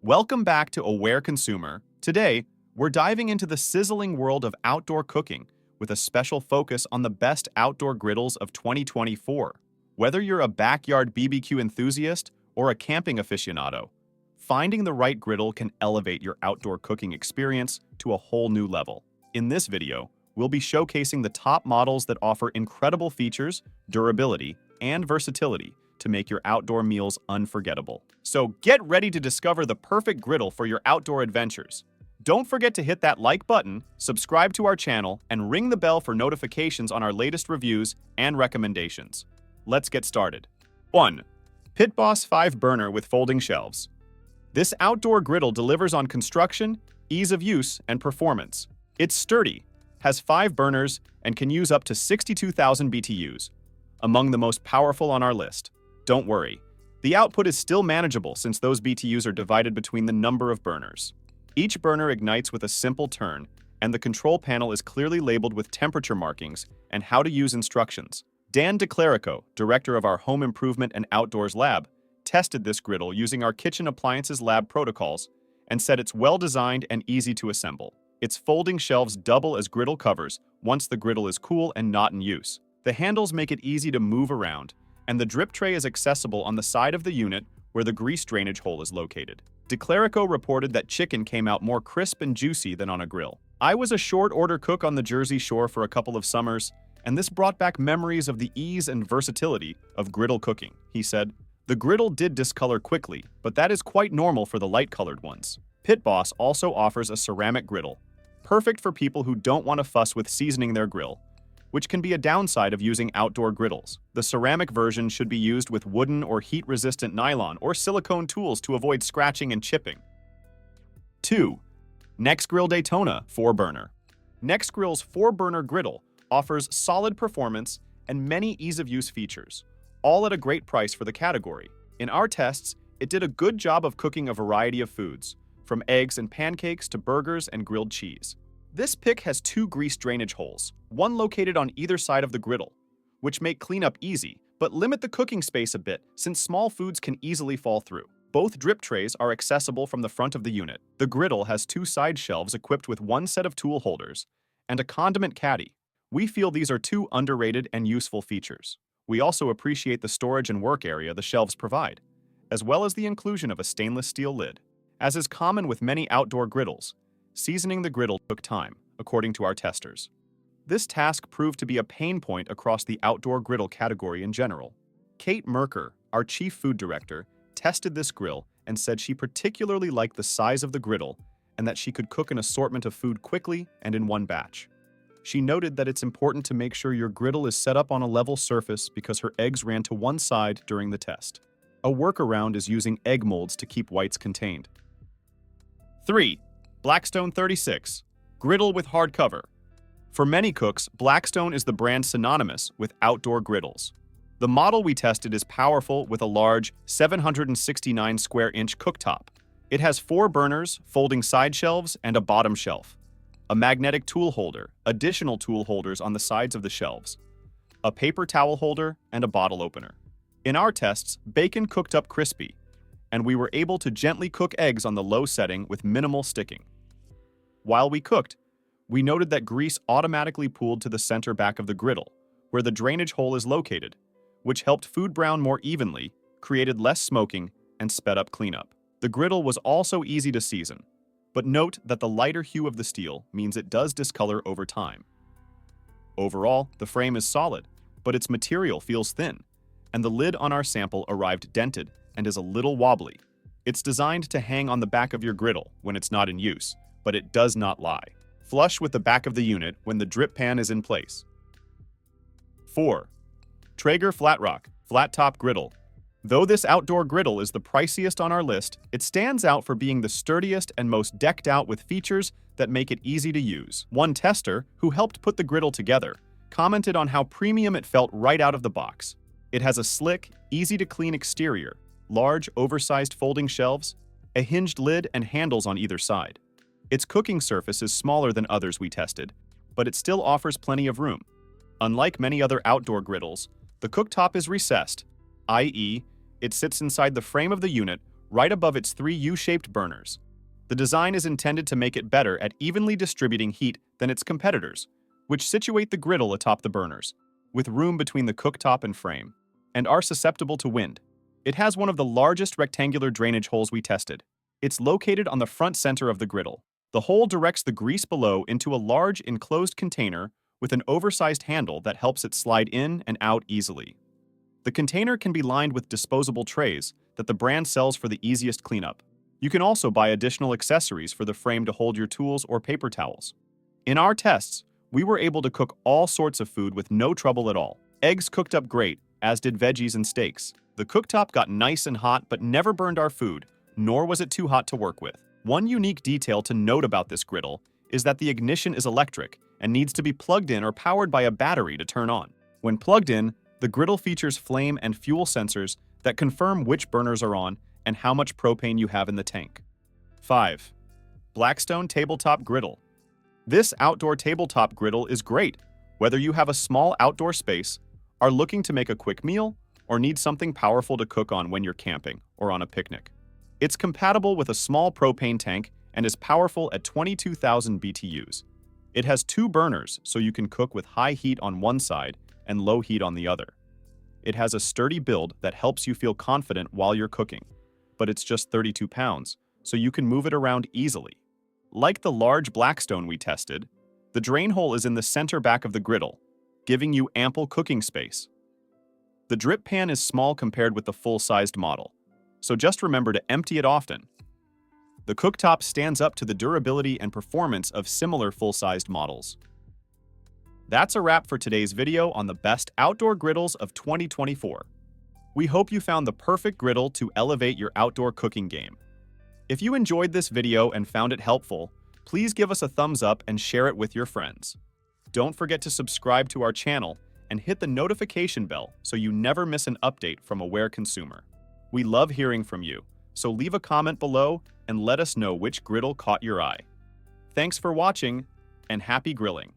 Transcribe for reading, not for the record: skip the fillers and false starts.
Welcome back to Aware Consumer. Today, we're diving into the sizzling world of outdoor cooking with a special focus on the best outdoor griddles of 2024. Whether you're a backyard BBQ enthusiast or a camping aficionado, finding the right griddle can elevate your outdoor cooking experience to a whole new level. In this video, we'll be showcasing the top models that offer incredible features, durability, and versatility to make your outdoor meals unforgettable. So get ready to discover the perfect griddle for your outdoor adventures. Don't forget to hit that like button, subscribe to our channel, and ring the bell for notifications on our latest reviews and recommendations. Let's get started. 1. Pit Boss 5-burner with folding shelves. This outdoor griddle delivers on construction, ease of use, and performance. It's sturdy, has 5 burners, and can use up to 62,000 BTUs, among the most powerful on our list. Don't worry, the output is still manageable since those BTUs are divided between the number of burners. Each burner ignites with a simple turn, and the control panel is clearly labeled with temperature markings and how to use instructions. Dan DeClerico, director of our Home Improvement and Outdoors Lab, tested this griddle using our Kitchen Appliances Lab protocols and said it's well-designed and easy to assemble. Its folding shelves double as griddle covers once the griddle is cool and not in use. The handles make it easy to move around, and the drip tray is accessible on the side of the unit where the grease drainage hole is located. DeClerico reported that chicken came out more crisp and juicy than on a grill. I was a short-order cook on the Jersey Shore for a couple of summers, and this brought back memories of the ease and versatility of griddle cooking, he said. The griddle did discolor quickly, but that is quite normal for the light-colored ones. Pit Boss also offers a ceramic griddle, perfect for people who don't want to fuss with seasoning their grill, which can be a downside of using outdoor griddles. The ceramic version should be used with wooden or heat-resistant nylon or silicone tools to avoid scratching and chipping. 2. Nexgrill Daytona 4-burner. Nexgrill's 4-burner griddle offers solid performance and many ease-of-use features, all at a great price for the category. In our tests, it did a good job of cooking a variety of foods, from eggs and pancakes to burgers and grilled cheese. This pick has 2 grease drainage holes, one located on either side of the griddle, which make cleanup easy, but limit the cooking space a bit since small foods can easily fall through. Both drip trays are accessible from the front of the unit. The griddle has 2 side shelves equipped with 1 set of tool holders and a condiment caddy. We feel these are 2 underrated and useful features. We also appreciate the storage and work area the shelves provide, as well as the inclusion of a stainless steel lid. As is common with many outdoor griddles, seasoning the griddle took time, according to our testers. This task proved to be a pain point across the outdoor griddle category in general. Kate Merker, our chief food director, tested this grill and said she particularly liked the size of the griddle and that she could cook an assortment of food quickly and in one batch. She noted that it's important to make sure your griddle is set up on a level surface because her eggs ran to one side during the test. A workaround is using egg molds to keep whites contained. 3. Blackstone 36, griddle with hard cover. For many cooks, Blackstone is the brand synonymous with outdoor griddles. The model we tested is powerful with a large 769 square inch cooktop. It has 4 burners, folding side shelves, and a bottom shelf, a magnetic tool holder, additional tool holders on the sides of the shelves, a paper towel holder, and a bottle opener. In our tests, bacon cooked up crispy, and we were able to gently cook eggs on the low setting with minimal sticking. While we cooked, we noted that grease automatically pooled to the center back of the griddle, where the drainage hole is located, which helped food brown more evenly, created less smoking, and sped up cleanup. The griddle was also easy to season, but note that the lighter hue of the steel means it does discolor over time. Overall, the frame is solid, but its material feels thin, and the lid on our sample arrived dented and is a little wobbly. It's designed to hang on the back of your griddle when it's not in use, but it does not lie. Flush with the back of the unit when the drip pan is in place. 4. Traeger Flatrock Flat Top Griddle. Though this outdoor griddle is the priciest on our list, it stands out for being the sturdiest and most decked out with features that make it easy to use. One tester, who helped put the griddle together, commented on how premium it felt right out of the box. It has a slick, easy-to-clean exterior, large, oversized folding shelves, a hinged lid, and handles on either side. Its cooking surface is smaller than others we tested, but it still offers plenty of room. Unlike many other outdoor griddles, the cooktop is recessed, i.e., it sits inside the frame of the unit right above its three U-shaped burners. The design is intended to make it better at evenly distributing heat than its competitors, which situate the griddle atop the burners, with room between the cooktop and frame, and are susceptible to wind. It has one of the largest rectangular drainage holes we tested. It's located on the front center of the griddle. The hole directs the grease below into a large enclosed container with an oversized handle that helps it slide in and out easily. The container can be lined with disposable trays that the brand sells for the easiest cleanup. You can also buy additional accessories for the frame to hold your tools or paper towels. In our tests, we were able to cook all sorts of food with no trouble at all. Eggs cooked up great, as did veggies and steaks. The cooktop got nice and hot but never burned our food, nor was it too hot to work with. One unique detail to note about this griddle is that the ignition is electric and needs to be plugged in or powered by a battery to turn on. When plugged in, the griddle features flame and fuel sensors that confirm which burners are on and how much propane you have in the tank. 5. Blackstone Tabletop Griddle. This outdoor tabletop griddle is great whether you have a small outdoor space, are looking to make a quick meal, or need something powerful to cook on when you're camping or on a picnic. It's compatible with a small propane tank and is powerful at 22,000 BTUs. It has two burners, so you can cook with high heat on one side and low heat on the other. It has a sturdy build that helps you feel confident while you're cooking, but it's just 32 pounds, so you can move it around easily. Like the large Blackstone we tested, the drain hole is in the center back of the griddle, giving you ample cooking space. The drip pan is small compared with the full-sized model, so just remember to empty it often. The cooktop stands up to the durability and performance of similar full-sized models. That's a wrap for today's video on the best outdoor griddles of 2024. We hope you found the perfect griddle to elevate your outdoor cooking game. If you enjoyed this video and found it helpful, please give us a thumbs up and share it with your friends. Don't forget to subscribe to our channel and hit the notification bell so you never miss an update from Aware Consumer. We love hearing from you, so leave a comment below and let us know which griddle caught your eye. Thanks for watching, and happy grilling!